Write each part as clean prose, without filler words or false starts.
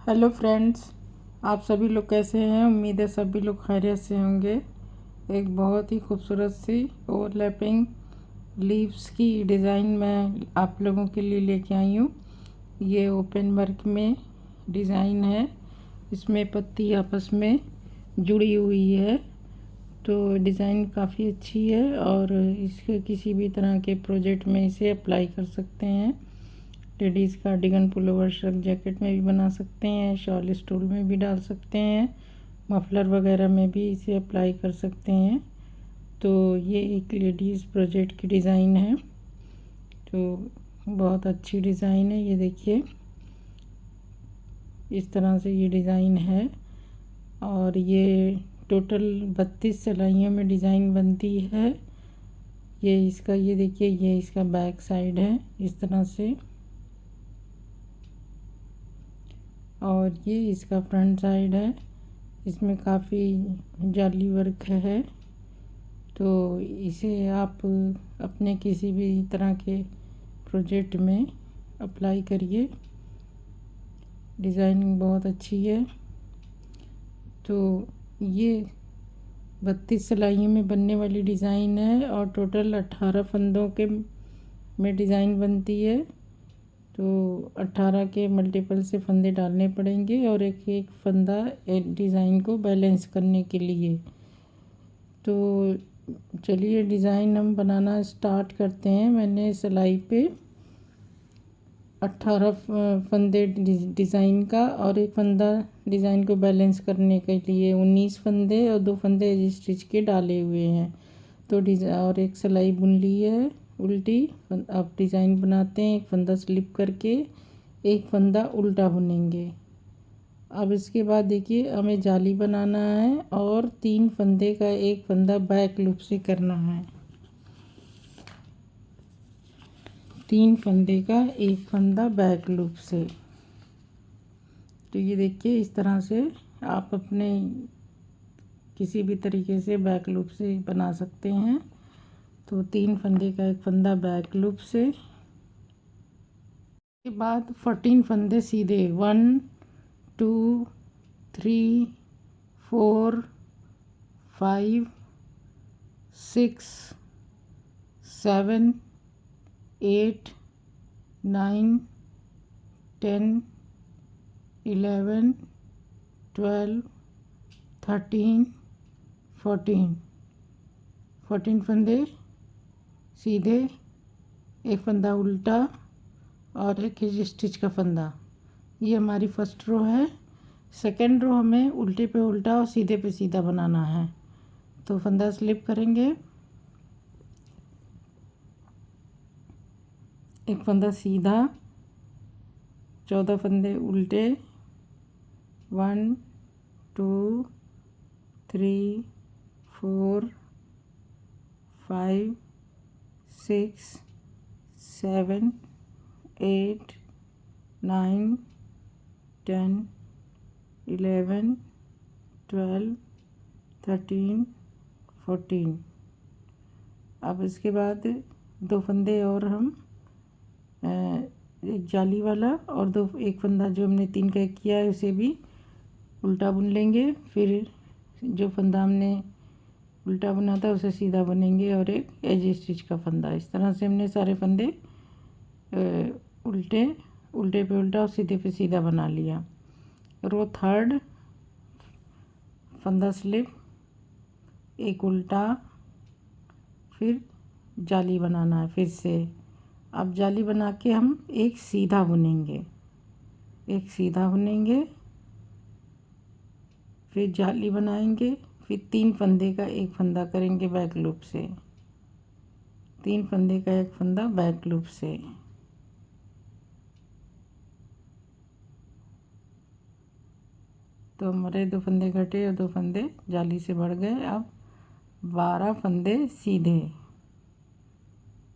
Hello friends, आप सभी लोग कैसे हैं। उम्मीद है सभी लोग खैरियत से होंगे। एक बहुत ही खूबसूरत सी ओवरलैपिंग लीव्स की डिज़ाइन मैं आप लोगों के लिए लेके आई हूँ। ये ओपन वर्क में डिज़ाइन है। इसमें पत्ती आपस में जुड़ी हुई है, तो डिज़ाइन काफ़ी अच्छी है और इसके किसी भी तरह के प्रोजेक्ट में इसे अप्लाई कर सकते हैं। Ladies cardigan, pullover, shrug jacket में भी बना सकते हैं, शॉल स्टोल में भी डाल सकते हैं, मफलर वगैरह में भी इसे अप्लाई कर सकते हैं। तो ये एक लेडीज़ प्रोजेक्ट की डिज़ाइन है, तो बहुत अच्छी डिज़ाइन है। ये देखिए, इस तरह से ये डिज़ाइन है और ये टोटल 32 सिलाइयों में डिज़ाइन बनती है। ये देखिए, ये इसका बैक साइड है इस तरह से, और ये इसका फ्रंट साइड है। इसमें काफ़ी जाली वर्क है, तो इसे आप अपने किसी भी तरह के प्रोजेक्ट में अप्लाई करिए। डिज़ाइनिंग बहुत अच्छी है। तो ये 32 सिलाइयों में बनने वाली डिज़ाइन है और टोटल 18 फंदों के में डिज़ाइन बनती है। तो 18 के मल्टीपल से फंदे डालने पड़ेंगे और एक एक फंदा एक डिज़ाइन को बैलेंस करने के लिए। तो चलिए डिज़ाइन हम बनाना स्टार्ट करते हैं। मैंने सिलाई पे 18 फंदे डिज़ाइन का और एक फंदा डिज़ाइन को बैलेंस करने के लिए 19 फंदे और 2 फंदे स्टिच के डाले हुए हैं। तो और एक सिलाई बुन ली है उल्टी। अब डिज़ाइन बनाते हैं, एक फंदा स्लिप करके एक फंदा उल्टा बुनेंगे। अब इसके बाद देखिए, हमें जाली बनाना है और 3 फंदे का एक फंदा बैक लूप से करना है। 3 फंदे का एक फंदा बैक लूप से। तो ये देखिए, इस तरह से आप अपने किसी भी तरीके से बैक लूप से बना सकते हैं। तो 3 फंदे का एक फंदा बैक लूप से के बाद 14 फंदे सीधे 1 2 3 4 5 6 7 8 9 10 11 12 13 14 फंदे सीधे, एक फंदा उल्टा और एक स्टिच का फंदा। ये हमारी फर्स्ट रो है। सेकेंड रो हमें उल्टे पे उल्टा और सीधे पे सीधा बनाना है। तो फंदा स्लिप करेंगे, एक फंदा सीधा, 14 फंदे उल्टे, 1 2 3 4 5 6 7 8 9 10 11 12 13 14। अब इसके बाद 2 फंदे और हम एक जाली वाला और एक फंदा जो हमने 3 का किया है उसे भी उल्टा बुन लेंगे। फिर जो फंदा हमने उल्टा बुना था उसे सीधा बुनेंगे और एक एज स्टिच का फंदा। इस तरह से हमने सारे फंदे उल्टे पे उल्टा और सीधे पे सीधा बना लिया। रो थर्ड, फंदा स्लिप, एक उल्टा, फिर जाली बनाना है फिर से। अब जाली बना के हम एक सीधा बुनेंगे, फिर जाली बनाएंगे, फिर 3 फंदे का एक फंदा करेंगे बैक लूप से, 3 फंदे का एक फंदा बैक लूप से। तो हमारे 2 फंदे घटे और 2 फंदे जाली से बढ़ गए। अब 12 फंदे सीधे,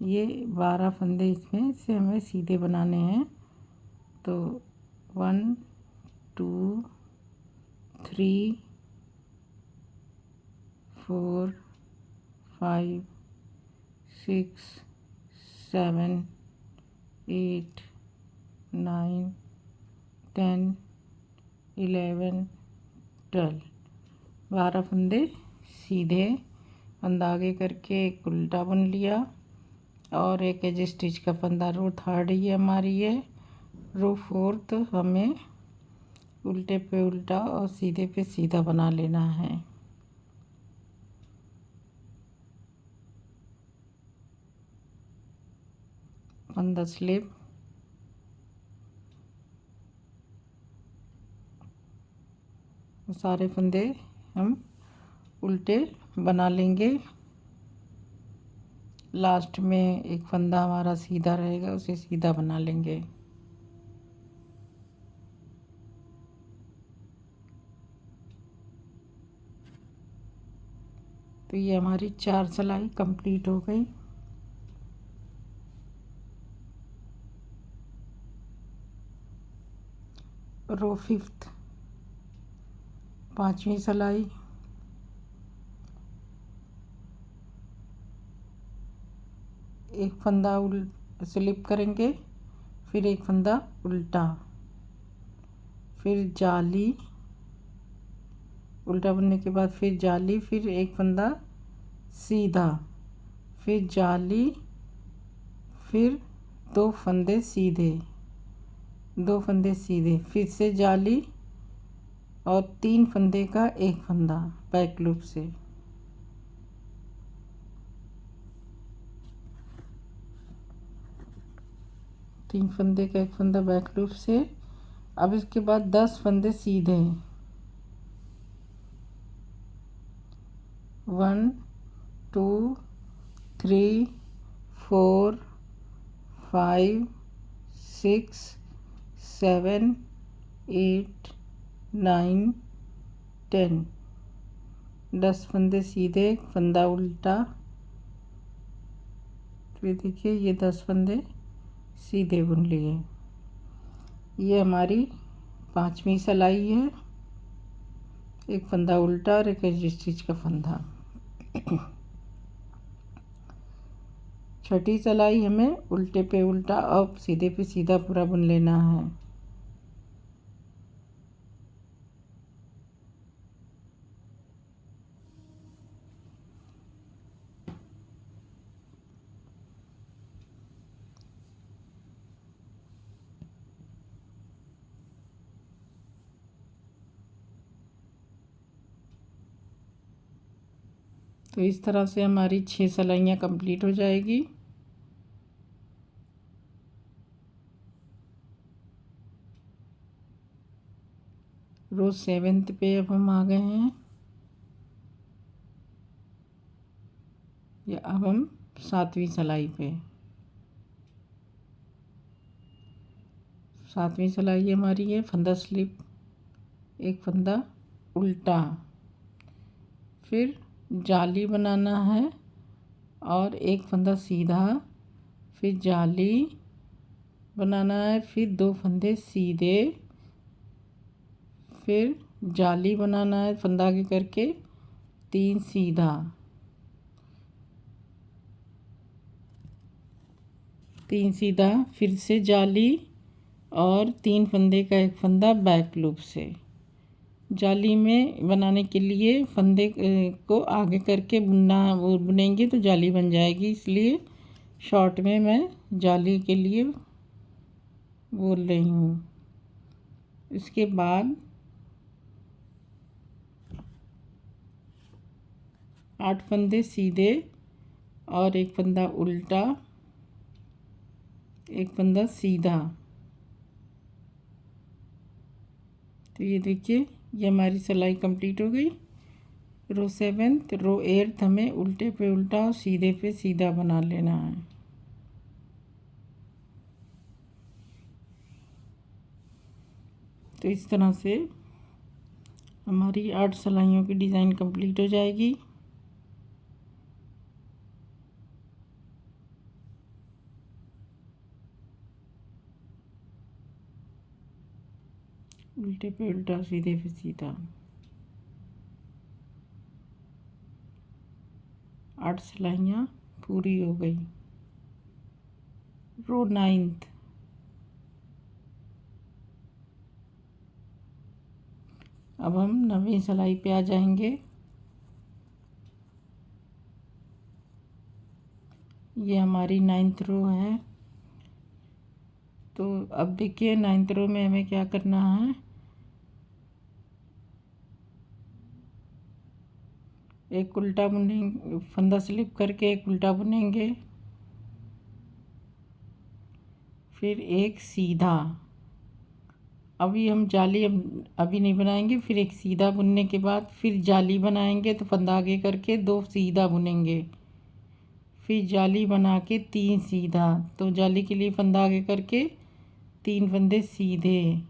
ये 12 फंदे इसमें से हमें सीधे बनाने हैं। तो 1 2 3 4 5 6 7 8 9 10 11, 12, 12 फंदे सीधे, फंदा आगे करके एक उल्टा बुन लिया और एक एज स्टिच का फंदा। रो थर्ड ये हमारी है। रो फोर्थ हमें उल्टे पे उल्टा और सीधे पे सीधा बना लेना है। फंदा स्लिप, सारे फंदे हम उल्टे बना लेंगे। लास्ट में एक फंदा हमारा सीधा रहेगा, उसे सीधा बना लेंगे। तो ये हमारी 4 सिलाई कंप्लीट हो गई। रो फिफ्थ, 5वीं सिलाई, एक फंदा स्लिप करेंगे, फिर एक फंदा उल्टा, फिर जाली, उल्टा बुनने के बाद फिर जाली, फिर एक फंदा सीधा, फिर जाली, फिर 2 फंदे सीधे, 2 फंदे सीधे, फिर से जाली और 3 फंदे का एक फंदा बैक लूप से। तीन फंदे का एक फंदा बैक लूप से। अब इसके बाद 10 फंदे सीधे, 1, 2, 3, 4, 5, 6, 7, 8, 9, 10, 10 फंदे सीधे, एक फंदा उल्टा। फिर देखिए ये 10 फंदे सीधे बुन लिए। ये हमारी 5वीं सिलाई है। एक फंदा उल्टा और एक एज स्टिच का फंदा। 6ठी सिलाई हमें उल्टे पे उल्टा और सीधे पे सीधा पूरा बुन लेना है। तो इस तरह से हमारी 6 सिलाइयाँ कंप्लीट हो जाएगी। रो 7th पे अब हम आ गए हैं। या अब हम 7वीं सिलाई पे। 7वीं सिलाई हमारी है फंदा स्लिप, एक फंदा उल्टा, फिर जाली बनाना है और एक फंदा सीधा, फिर जाली बनाना है, फिर 2 फंदे सीधे, फिर जाली बनाना है फंदा आगे करके, 3 सीधा, 3 सीधा, फिर से जाली और 3 फंदे का एक फंदा बैक लूप से। जाली में बनाने के लिए फंदे को आगे करके बुनना, वो बुनेंगे तो जाली बन जाएगी, इसलिए शॉर्ट में मैं जाली के लिए बोल रही हूँ। इसके बाद 8 फंदे सीधे और एक फंदा उल्टा, एक फंदा सीधा। तो ये देखिए ये हमारी सिलाई कंप्लीट हो गई। रो 7th, रो 8th हमें उल्टे पे उल्टा और सीधे पे सीधा बना लेना है। तो इस तरह से हमारी 8 सिलाइयों की डिज़ाइन कंप्लीट हो जाएगी। उल्टे पे उल्टा, सीधे पे सीधा। 8 सिलाइयाँ पूरी हो गई। रो 9th, अब हम 9वीं सिलाई पे आ जाएंगे। ये हमारी 9th रो है। तो अब देखिए 9th रो में हमें क्या करना है, एक उल्टा बुनेंगे, फंदा स्लिप करके एक उल्टा बुनेंगे, फिर एक सीधा। अभी हम जाली अभी नहीं बनाएंगे, फिर एक सीधा बुनने के बाद फिर जाली बनाएंगे। तो फंदा आगे करके 2 सीधा बुनेंगे, फिर जाली बना के 3 सीधा। तो जाली के लिए फंदा आगे करके 3 फंदे सीधे,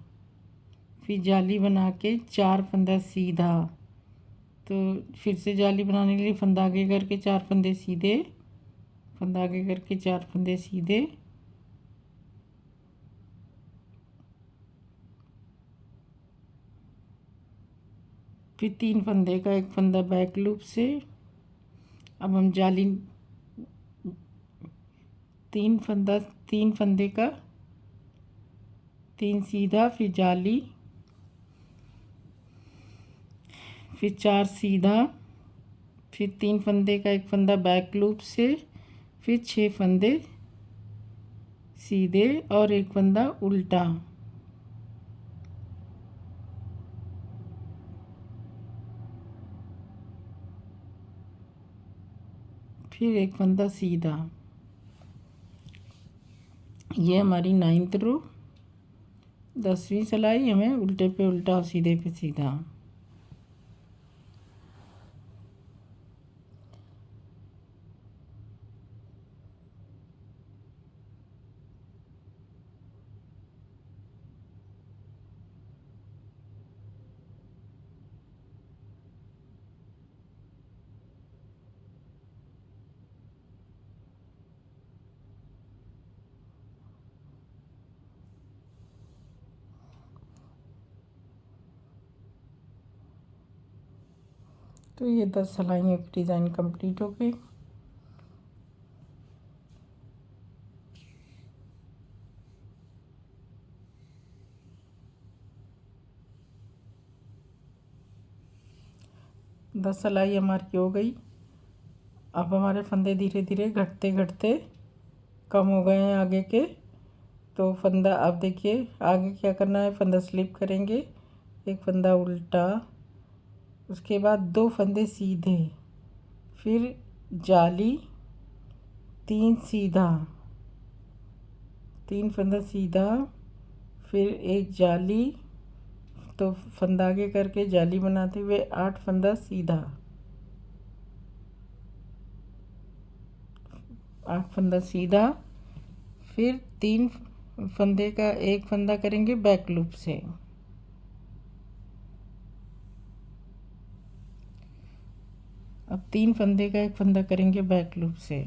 फिर जाली बना के 4 फंदा सीधा। तो फिर से जाली बनाने के लिए फंदा आगे करके 4 फंदे सीधे, फंदा आगे करके 4 फंदे सीधे, फिर 3 फंदे का एक फंदा बैक लूप से। अब हम जाली 3 फंदे का 3 सीधा, फिर जाली, फिर 4 सीधा, फिर 3 फंदे का एक फंदा बैक लूप से, फिर 6 फंदे सीधे और एक फंदा उल्टा, फिर एक फंदा सीधा। ये हमारी 9th रो। 10वीं सिलाई हमें उल्टे पे उल्टा और सीधे पे सीधा। तो ये 10 सिलाइयों की डिज़ाइन कंप्लीट हो गई। दस सिलाई हमारी हो गई। अब हमारे फंदे धीरे धीरे घटते घटते कम हो गए हैं आगे के। तो फंदा, अब देखिए आगे क्या करना है, फंदा स्लिप करेंगे, एक फंदा उल्टा, उसके बाद 2 फंदे सीधे, फिर जाली, 3 सीधा, 3 फंदा सीधा, फिर एक जाली। तो फंदा आगे करके जाली बनाते हुए 8 फंदा सीधा, 8 फंदा सीधा, फिर 3 फंदे का एक फंदा करेंगे बैक लूप से। अब 3 फंदे का एक फंदा करेंगे बैक लूप से।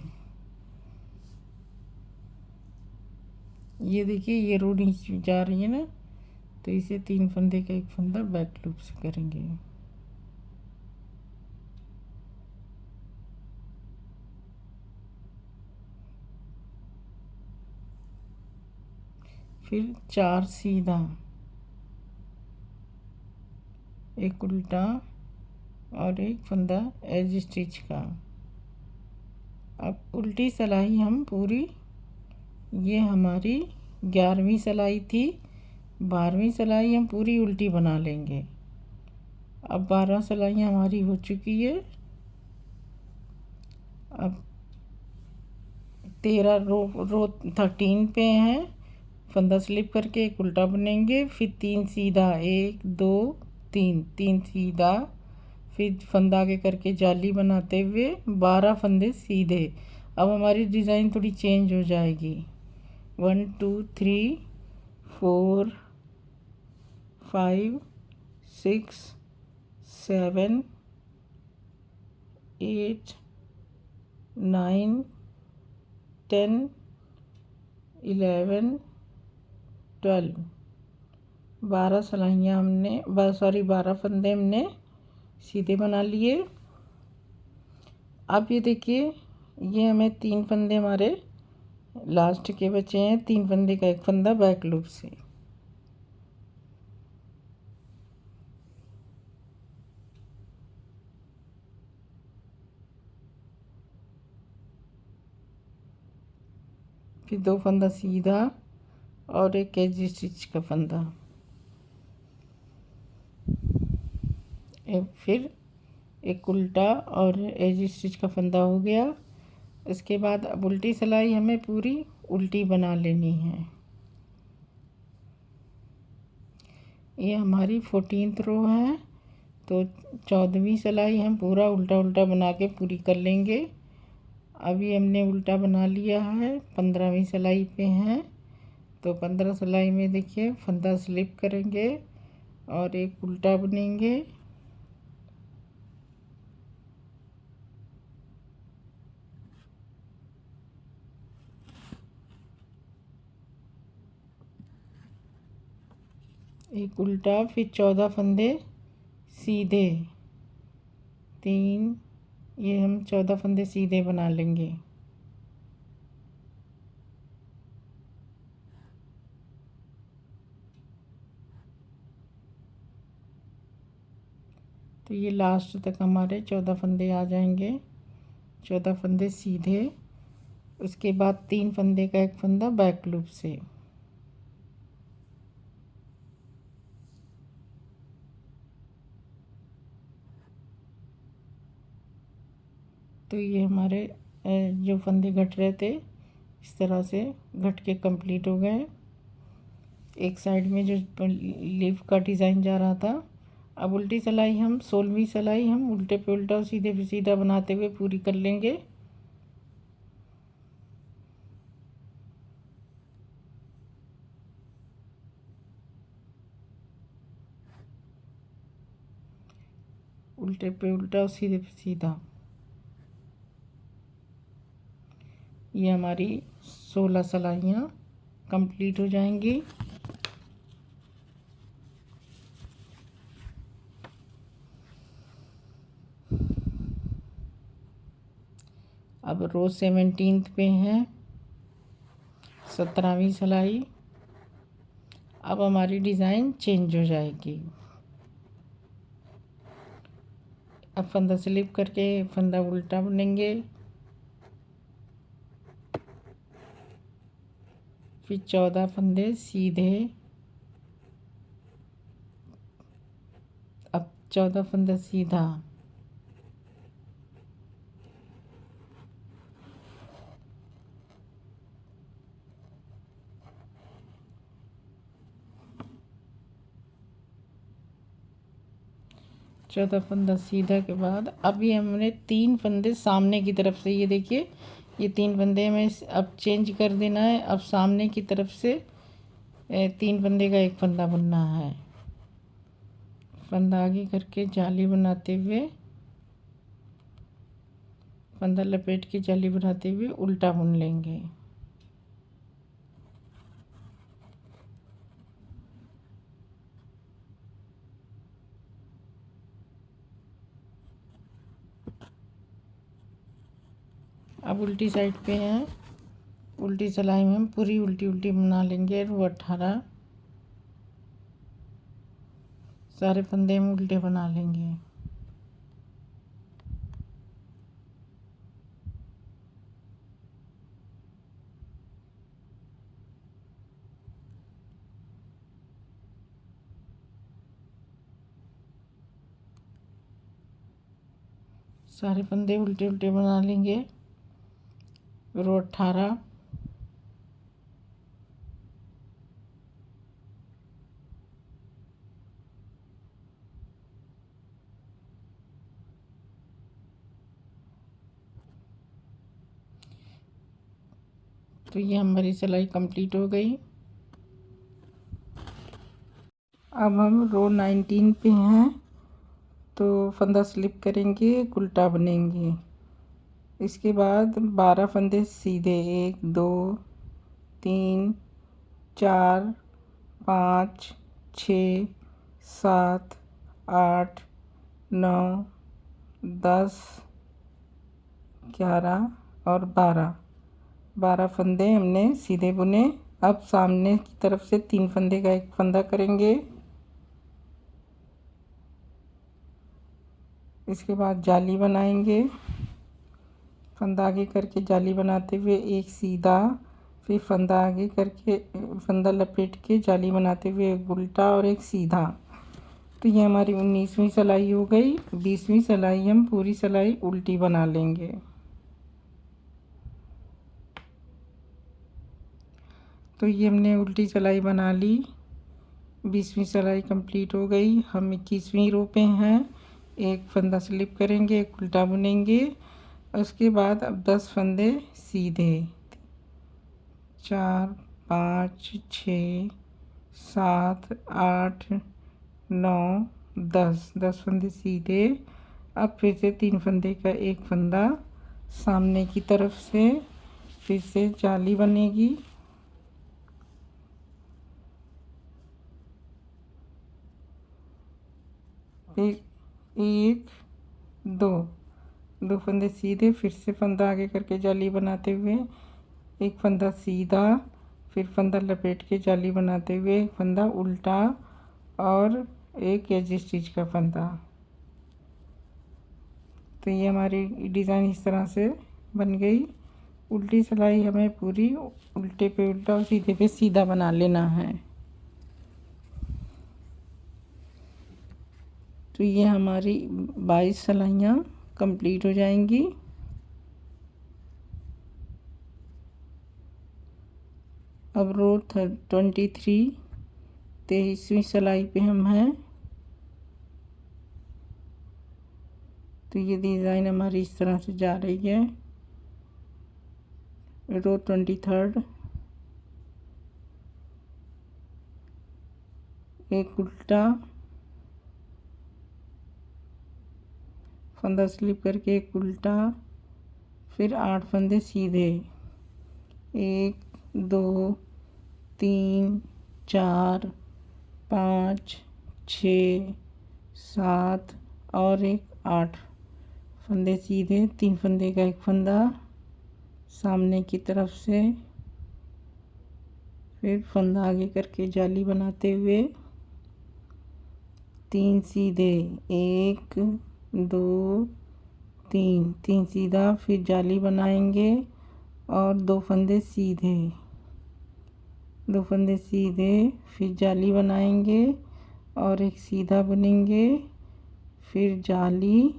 ये देखिए ये रो नीचे जा रही है ना, तो इसे 3 फंदे का एक फंदा बैक लूप से करेंगे। फिर 4 सीधा, एक उल्टा और एक फंदा एज स्टिच का। अब उल्टी सिलाई हम पूरी, ये हमारी 11वीं सिलाई थी, 12वीं सिलाई हम पूरी उल्टी बना लेंगे। अब 12 सिलाइयाँ हमारी हो चुकी है। अब 13 रो 13 पे हैं। फंदा स्लिप करके एक उल्टा बुनेंगे, फिर 3 सीधा, 1 2 3, 3 सीधा, फिर फंदा आगे करके जाली बनाते हुए 12 फंदे सीधे। अब हमारी डिज़ाइन थोड़ी चेंज हो जाएगी। 1 2 3 4 5 6 7 8 9 10 11 12, 12 सिलाइयाँ हमने 12 फंदे हमने सीधे बना लिए। अब ये देखिए ये हमें 3 फंदे हमारे लास्ट के बचे हैं, 3 फंदे का एक फंदा बैक लूप से। फिर 2 फंदा सीधा और एक एज स्टिच का फंदा, फिर एक उल्टा और एज स्टिच का फंदा हो गया। इसके बाद अब उल्टी सिलाई हमें पूरी उल्टी बना लेनी है। ये हमारी 14th रो है, तो 14वीं सिलाई हम पूरा उल्टा उल्टा बना के पूरी कर लेंगे। अभी हमने उल्टा बना लिया है, 15वीं सिलाई पे हैं। तो 15 सिलाई में देखिए फंदा स्लिप करेंगे और एक उल्टा बुनेंगे। एक उल्टा, फिर 14 फंदे सीधे, 3, ये हम 14 फंदे सीधे बना लेंगे। तो ये लास्ट तक हमारे 14 फंदे आ जाएंगे, 14 फंदे सीधे। उसके बाद 3 फंदे का एक फंदा बैक लूप से। तो ये हमारे जो फंदे घट रहे थे इस तरह से घट के कंप्लीट हो गए। एक साइड में जो लीफ का डिज़ाइन जा रहा था। अब उल्टी सिलाई हम 16वीं सिलाई हम उल्टे पे उल्टा और सीधे पे सीधा बनाते हुए पूरी कर लेंगे। उल्टे पे उल्टा और सीधे पे सीधा। ये हमारी 16 सिलाइयाँ कंप्लीट हो जाएंगी। अब रो 17th पे हैं, 17वीं सिलाई। अब हमारी डिज़ाइन चेंज हो जाएगी। अब फंदा स्लिप करके फंदा उल्टा बुनेंगे, फिर 14 फंदे सीधे। अब 14 फंदा सीधा, चौदह फंदा सीधा के बाद अभी हमने 3 फंदे सामने की तरफ से, ये देखिए ये 3 फंदे हमें अब चेंज कर देना है। अब सामने की तरफ से 3 फंदे का एक फंदा बुनना है। फंदा आगे करके जाली बनाते हुए, फंदा लपेट के जाली बनाते हुए उल्टा बुन लेंगे। अब उल्टी साइड पे हैं, उल्टी सिलाई में हम पूरी उल्टी उल्टी बना लेंगे। रो 18 सारे फंदे हम उल्टे बना लेंगे। सारे फंदे उल्टे उल्टे बना लेंगे। रो 18, तो ये हमारी सिलाई कंप्लीट हो गई। अब हम रो 19 पे हैं, तो फंदा स्लिप करेंगे, उल्टा बनेंगे। इसके बाद 12 फंदे सीधे, 1 2 3 4 5 6 7 8 9 10 11 और 12 फंदे हमने सीधे बुने। अब सामने की तरफ से 3 फंदे का एक फंदा करेंगे। इसके बाद जाली बनाएंगे। फंदा आगे करके जाली बनाते हुए एक सीधा, फिर फंदा आगे करके फंदा लपेट के जाली बनाते हुए एक उल्टा और एक सीधा। तो ये हमारी 19वीं सिलाई हो गई। 20वीं सिलाई हम पूरी सिलाई उल्टी बना लेंगे। तो ये हमने उल्टी सिलाई बना ली। 20वीं सिलाई कंप्लीट हो गई। हम 21वीं रो पे हैं। एक फंदा स्लिप करेंगे, एक उल्टा बुनेंगे। उसके बाद अब 10 फंदे सीधे, 4 5 6 7 8 9 10 फंदे सीधे। अब फिर से 3 फंदे का एक फंदा सामने की तरफ से, फिर से जाली बनेगी। फिर 1 2 फंदे सीधे, फिर से फंदा आगे करके जाली बनाते हुए एक फंदा सीधा, फिर फंदा लपेट के जाली बनाते हुए एक फंदा उल्टा और एक एज स्टिच का फंदा। तो ये हमारी डिज़ाइन इस तरह से बन गई। उल्टी सिलाई हमें पूरी उल्टे पे उल्टा और सीधे पे सीधा बना लेना है। तो ये हमारी 22 सिलाइयाँ कंप्लीट हो जाएंगी। अब रो 23 23वीं सिलाई पे हम हैं। तो ये डिज़ाइन हमारी इस तरह से जा रही है। रो 23 एक उल्टा, फंदा स्लिप करके एक उल्टा, फिर 8 फंदे सीधे, 1 2 3 4 5 6 7 और एक 8 फंदे सीधे, 3 फंदे का एक फंदा सामने की तरफ से, फिर फंदा आगे करके जाली बनाते हुए 3 सीधे, 1 2 3 सीधा, फिर जाली बनाएंगे और 2 फंदे सीधे, 2 फंदे सीधे, फिर जाली बनाएंगे और एक सीधा बुनेंगे, फिर जाली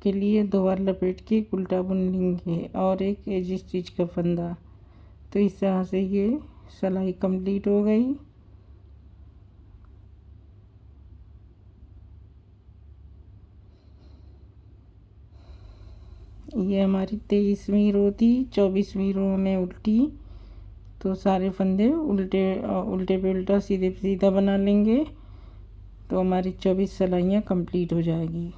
के लिए 2 बार लपेट के एक उल्टा बुन लेंगे और एक एज स्टिच का फंदा। तो इस तरह से ये सिलाई कंप्लीट हो गई। ये हमारी 23वीं रो थी। 24वीं रो में उल्टी, तो सारे फंदे उल्टे उल्टे पे उल्टा सीधे पे सीधा बना लेंगे। तो हमारी 24 सिलाइयाँ कंप्लीट हो जाएगी।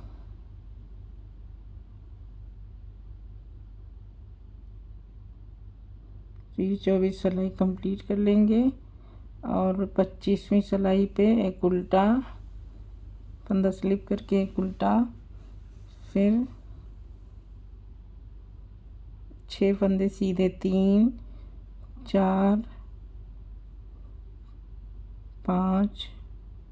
तो ये 24 सिलाई कंप्लीट कर लेंगे और 25वीं सिलाई पे एक उल्टा, फंदा स्लिप करके एक उल्टा, फिर 6 फंदे सीधे, 3 4 5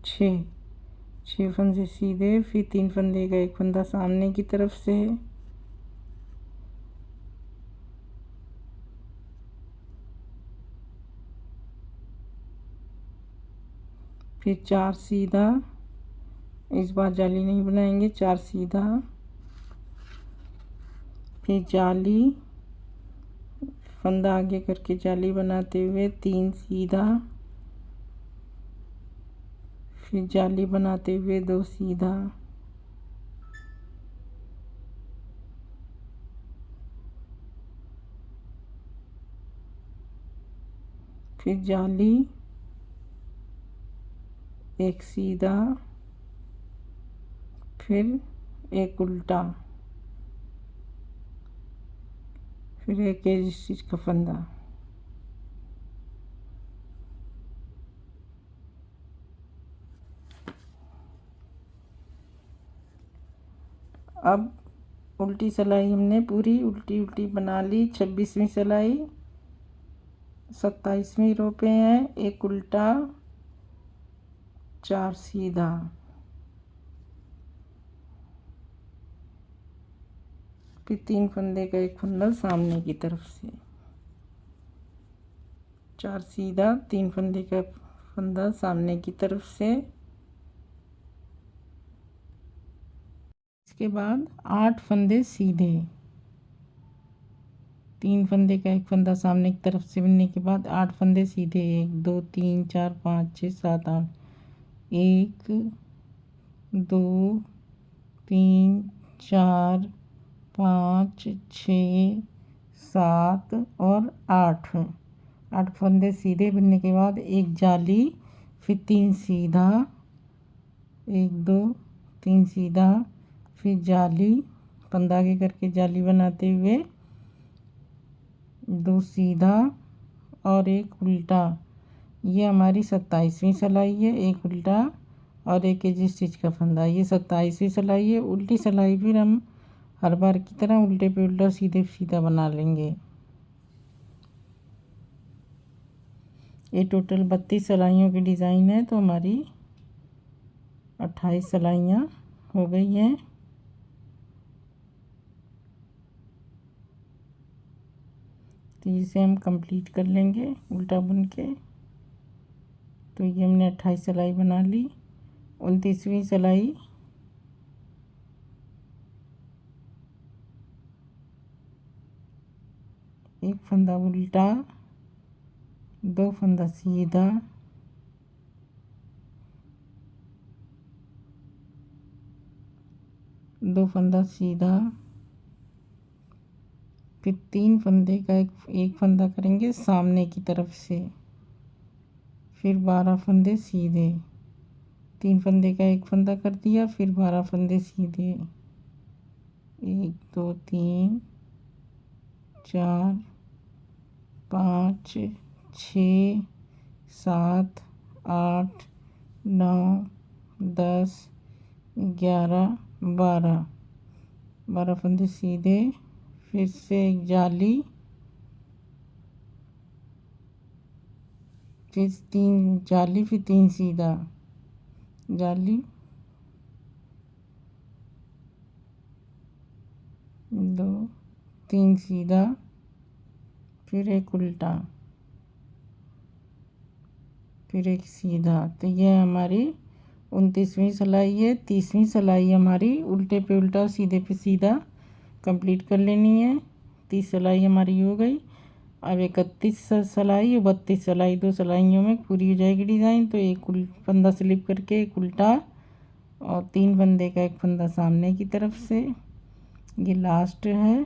6 फंदे सीधे, फिर 3 फंदे का एक फंदा सामने की तरफ से, फिर 4 सीधा, इस बार जाली नहीं बनाएंगे, 4 सीधा, फिर जाली, फंदा आगे करके जाली बनाते हुए 3 सीधा, फिर जाली बनाते हुए 2 सीधा, फिर जाली, एक सीधा, फिर एक उल्टा, फिर एक एज स्टिच का फंदा। अब उल्टी सिलाई हमने पूरी उल्टी उल्टी बना ली। 26वीं सिलाई 27वीं रो पे है। एक उल्टा, 4 सीधा, फिर 3 फंदे का एक फंदा सामने की तरफ से, 4 सीधा, 3 फंदे का फंदा सामने की तरफ से। इसके बाद 8 फंदे सीधे, 3 फंदे का एक फंदा सामने की तरफ से बुनने के बाद 8 फंदे सीधे। 1 2 3 4 5 6 7 8, 1 2 3 4 5 6 7 और 8 फंदे सीधे बुनने के बाद एक जाली, फिर 3 सीधा, 1 2 3 सीधा, फिर जाली, फंदा आगे करके जाली बनाते हुए 2 सीधा और 1 उल्टा। ये हमारी 27वीं सिलाई है। एक उल्टा और एक एजी स्टिच का फंदा, ये 27वीं सिलाई है। उल्टी सिलाई फिर हम हर बार की तरह उल्टे पे उल्टा सीधे पे सीधा बना लेंगे। ये टोटल 32 सिलाइयों की डिज़ाइन है, तो हमारी 28 सिलाइयाँ हो गई हैं। तो इसे हम कंप्लीट कर लेंगे उल्टा बुन के। तो ये हमने 28 सिलाई बना ली। 29वीं सिलाई एक फंदा उल्टा, 2 फंदा सीधा, 2 फंदा सीधा, फिर 3 फंदे का एक फंदा करेंगे सामने की तरफ से, फिर 12 फंदे सीधे, 3 फंदे का एक फंदा कर दिया, फिर 12 फंदे सीधे, 1 2 3 4 5 6 7 8 9 10 11 12 फंदे सीधे, फिर से एक जाली, फिर 3 जाली, फिर 3 सीधा, जाली, 2 3 सीधा, फिर एक उल्टा, फिर एक सीधा। तो ये हमारी 29वीं सिलाई है। 30वीं सिलाई हमारी उल्टे पे उल्टा सीधे पे सीधा कंप्लीट कर लेनी है। 30 सिलाई हमारी हो गई। अब 31 सिलाई और 32 सिलाई, 2 सिलाइयों में पूरी हो जाएगी डिज़ाइन। तो एक फंदा स्लिप करके एक उल्टा और 3 फंदे का एक फंदा सामने की तरफ से, ये लास्ट है।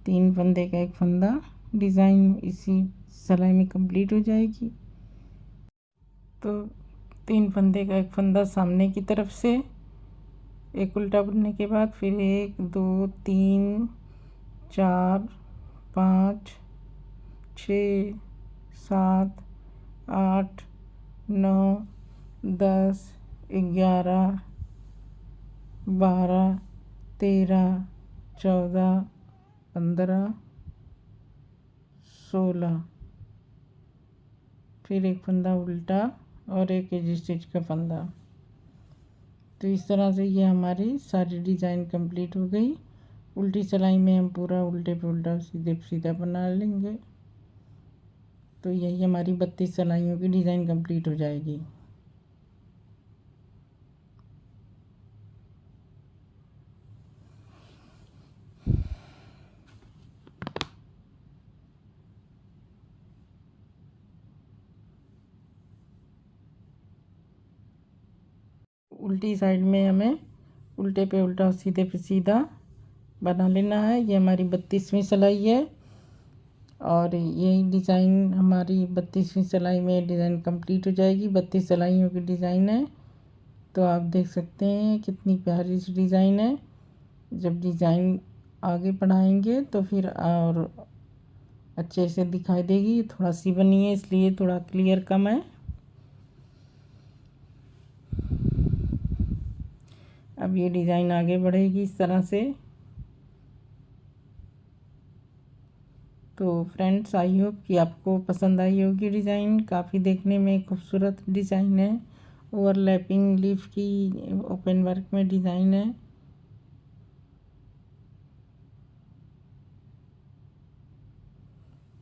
3 फंदे का एक फंदा, डिज़ाइन इसी सिलाई में कंप्लीट हो जाएगी। तो 3 फंदे का एक फंदा सामने की तरफ से, एक उल्टा बुनने के बाद फिर 1 2 3 4 5 6 7 8 9 10 11 12 13 14 15 16, फिर एक फंदा उल्टा और एक एजी स्टिच का फंदा। तो इस तरह से ये हमारी सारी डिज़ाइन कंप्लीट हो गई। उल्टी सिलाई में हम पूरा उल्टे पे उल्टा सीधे पे सीधा बना लेंगे। तो यही हमारी 32 सिलाइयों की डिज़ाइन कंप्लीट हो जाएगी। उल्टी साइड में हमें उल्टे पे उल्टा सीधे पे सीधा बना लेना है। ये हमारी 32वीं सिलाई है और यही डिज़ाइन हमारी 32वीं सिलाई में डिज़ाइन कंप्लीट हो जाएगी। 32 सिलाइयों की डिज़ाइन है। तो आप देख सकते हैं कितनी प्यारी सी डिज़ाइन है। जब डिज़ाइन आगे बढ़ाएंगे तो फिर और अच्छे से दिखाई देगी। थोड़ा सी बनी है इसलिए थोड़ा क्लियर कम है। अब ये डिज़ाइन आगे बढ़ेगी इस तरह से। तो फ्रेंड्स, आई होप कि आपको पसंद आई होगी डिज़ाइन। काफ़ी देखने में खूबसूरत डिज़ाइन है। ओवरलैपिंग लीफ की ओपन वर्क में डिज़ाइन है।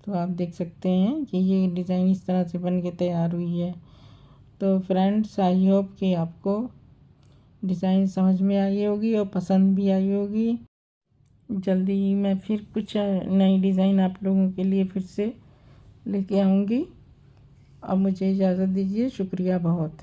तो आप देख सकते हैं कि ये डिज़ाइन इस तरह से बन के तैयार हुई है। तो फ्रेंड्स, आई होप कि आपको डिज़ाइन समझ में आई होगी और पसंद भी आई होगी। जल्दी ही मैं फिर कुछ नई डिज़ाइन आप लोगों के लिए फिर से लेके आऊँगी। अब मुझे इजाज़त दीजिए। शुक्रिया बहुत।